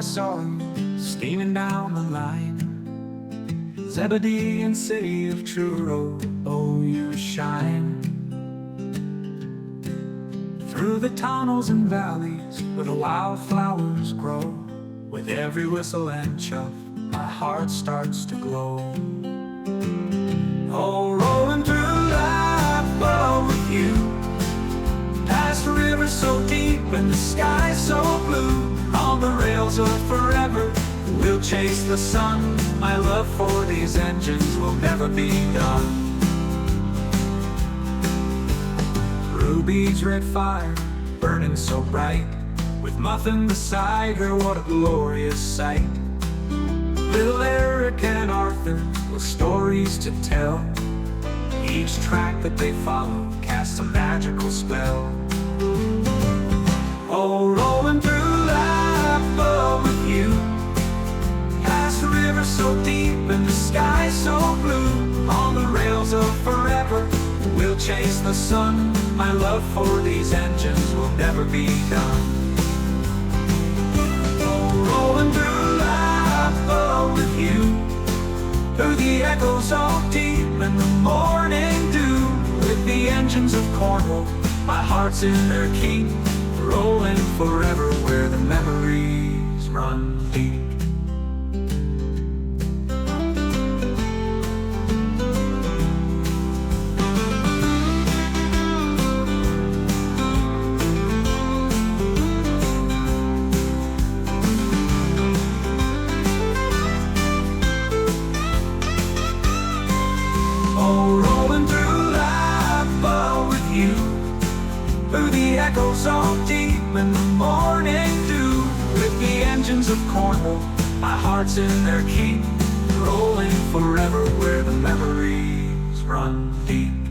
saw him steaming down the line. Zebedee and city of Truro, oh, you shine. Through the tunnels and valleys where the wildflowers grow, with every whistle and chuff, my heart starts to glow. Oh, rolling through Lappa with you, past a river so deep and the sky so blue. On the rails of forever, we'll chase the sun. My love for these engines will never be done. Ruby's red fire, burning so bright, with Muffin beside her, what a glorious sight. Little Eric and Arthur with stories to tell. Each track that they follow casts a magical spell. Oh, rolling through Lappa with you, past the river so deep and the sky so blue. On the rails of forever, we'll chase the sun. My love for these engines will never be done. Oh, rolling through Lappa with you, through the echoes of deep and the morning dew. With the engines of Cornwall, my heart's in their keep, rolling forever where the memories run deep. Oh, rolling through Lappa with you, through the echoes of deep and the morning dew. With the engines of Cornwall, my heart's in their keep, rolling forever where the memories run deep.